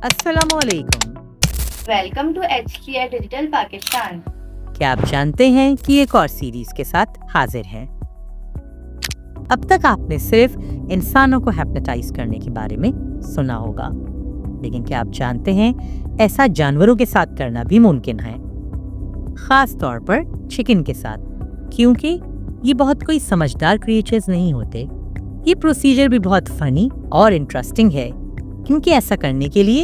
अस्सलाम वालेकुम। Welcome to HTI digital Pakistan. क्या आप जानते हैं कि एक और सीरीज के साथ हाजिर हैं? अब तक आपने सिर्फ इंसानों को हिप्नोटाइज करने के बारे में सुना होगा, लेकिन क्या आप जानते हैं ऐसा जानवरों के साथ करना भी मुमकिन है, खास तौर पर चिकन के साथ, क्योंकि ये बहुत कोई समझदार क्रिएचर्स नहीं होते। ये प्रोसीजर भी बहुत फनी और इंटरेस्टिंग है, क्योंकि ऐसा करने के लिए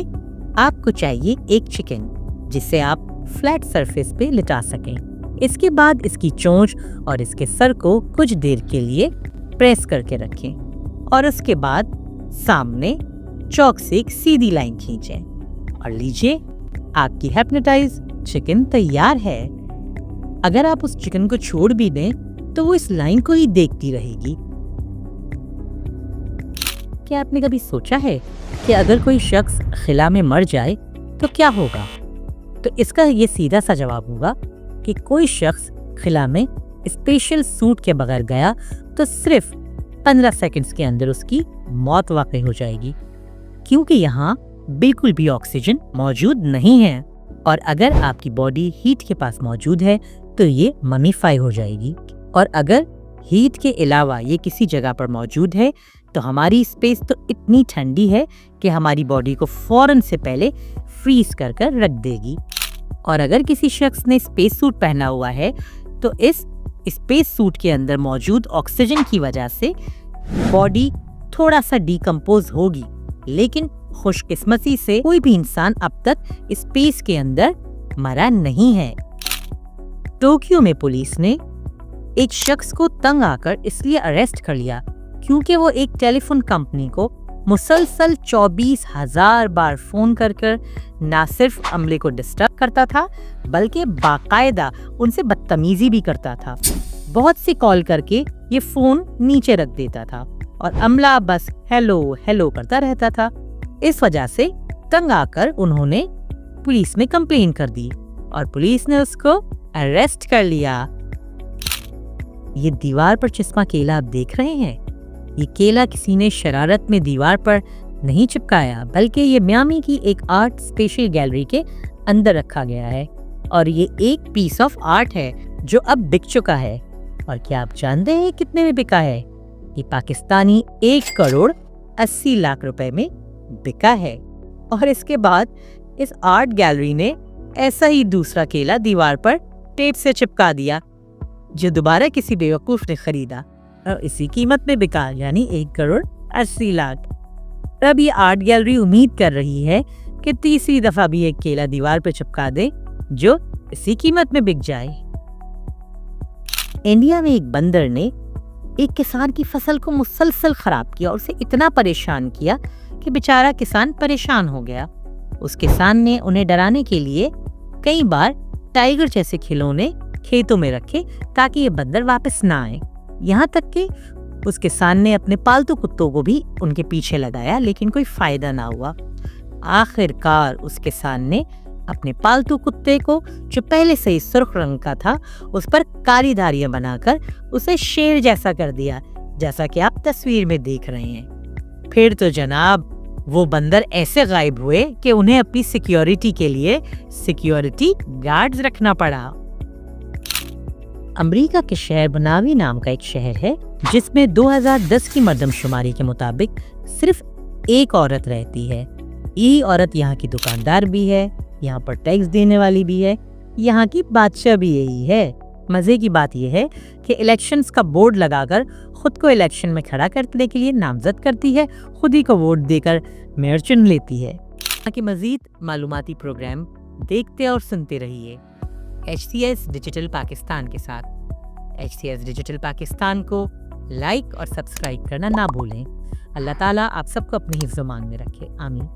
आपको चाहिए एक चिकन जिसे आप फ्लैट सरफेस पे लिटा सकें। इसके बाद इसकी चोंच और इसके सर को कुछ देर के लिए प्रेस करके रखें और उसके बाद सामने चौक से एक सीधी लाइन खींचें और लीजिए, आपकी हिप्नोटाइज चिकन तैयार है। अगर आप उस चिकन को छोड़ भी दें तो वो इस लाइन को ही देखती रहेगी। क्या आपने कभी सोचा है कि अगर कोई शख्स खिला में मर जाए तो क्या होगा? तो इसका ये सीधा सा जवाब होगा कि कोई शख्स खिला में स्पेशल सूट के बगैर गया तो सिर्फ 15 सेकंड्स के अंदर उसकी मौत वाकई हो जाएगी, क्योंकि यहाँ बिल्कुल भी ऑक्सीजन मौजूद नहीं है और अगर आपकी बॉडी हीट के पास मौजूद है तो ये ममीफाई हो जाएगी, और अगर हीट के अलावा ये किसी जगह पर मौजूद है तो हमारी स्पेस तो इतनी ठंडी है कि हमारी बॉडी को फौरन से पहले फ्रीज कर कर रख देगी। और अगर किसी शख्स ने स्पेस सूट पहना हुआ है तो इस स्पेस सूट के अंदर मौजूद ऑक्सीजन की वजह से बॉडी थोड़ा सा डिकम्पोज होगी, लेकिन खुशकिस्मती से कोई भी इंसान अब तक स्पेस के अंदर मरा नहीं है। टोक्यो में पुलिस ने एक शख्स को तंग आकर इसलिए अरेस्ट कर लिया क्योंकि वो एक टेलीफोन कंपनी को मुसलसल 24,000 बार फोन कर कर न सिर्फ अमले को डिस्टर्ब करता था बल्कि बाकायदा उनसे बदतमीजी भी करता था। बहुत सी कॉल करके ये फोन नीचे रख देता था और अमला बस हेलो हेलो करता रहता था। इस वजह से तंग आकर उन्होंने पुलिस में कंप्लेन कर दी और पुलिस ने उसको अरेस्ट कर लिया। ये दीवार पर चश्मा केला आप देख रहे हैं, ये केला किसी ने शरारत में दीवार पर नहीं चिपकाया, बल्कि ये मियामी की एक आर्ट स्पेशल गैलरी के अंदर रखा गया है और ये एक पीस ऑफ आर्ट है जो अब बिक चुका है। और क्या आप जानते हैं कितने में बिका है? ये पाकिस्तानी 1,80,00,000 रुपए में बिका है। और इसके बाद इस आर्ट गैलरी ने ऐसा ही दूसरा केला दीवार पर टेप से चिपका दिया जो दोबारा किसी बेवकूफ ने खरीदा और इसी कीमत में बिका, यानी 1,80,00,000। अब ये आर्ट गैलरी उम्मीद कर रही है कि तीसरी दफा भी एक केला दीवार पर चिपका दे जो इसी कीमत में बिक जाए। इंडिया में एक बंदर ने एक किसान की फसल को मुसलसल खराब किया और उसे इतना परेशान किया कि बेचारा किसान परेशान हो गया। उस किसान ने उन्हें डराने के लिए कई बार टाइगर जैसे खिलौने खेतों में रखे ताकि ये बंदर वापस ना आए। यहाँ तक कि उस किसान ने अपने पालतू कुत्तों को भी उनके पीछे लगाया, लेकिन कोई फायदा ना हुआ। आखिरकार उस किसान ने अपने पालतू कुत्ते को, जो पहले से ही सुर्ख रंग का था, उस पर काली धारियां बनाकर उसे शेर जैसा कर दिया, जैसा कि आप तस्वीर में देख रहे हैं। फिर तो जनाब वो बंदर ऐसे गायब हुए कि उन्हें अपनी सिक्योरिटी के लिए सिक्योरिटी गार्ड्स रखना पड़ा। अमेरिका के शहर बनावी नाम का एक शहर है जिसमें 2010 की मर्दमशुमारी के मुताबिक सिर्फ एक औरत रहती है। यही औरत यहाँ की दुकानदार भी है, यहाँ पर टैक्स देने वाली भी है, यहाँ की बादशाह भी यही है। मजे की बात यह है कि इलेक्शंस का बोर्ड लगाकर खुद को इलेक्शन में खड़ा करने के लिए नामजद करती है, खुद ही को वोट देकर मेयर चुन लेती है। यहाँ की मजीद मालूमाती प्रोग्राम देखते और सुनते रहिए HCS डिजिटल पाकिस्तान के साथ। HCS डिजिटल पाकिस्तान को लाइक और सब्सक्राइब करना ना भूलें। अल्लाह ताला आप सबको अपने हिफ्ज़-ओ-मान में रखे। आमीन।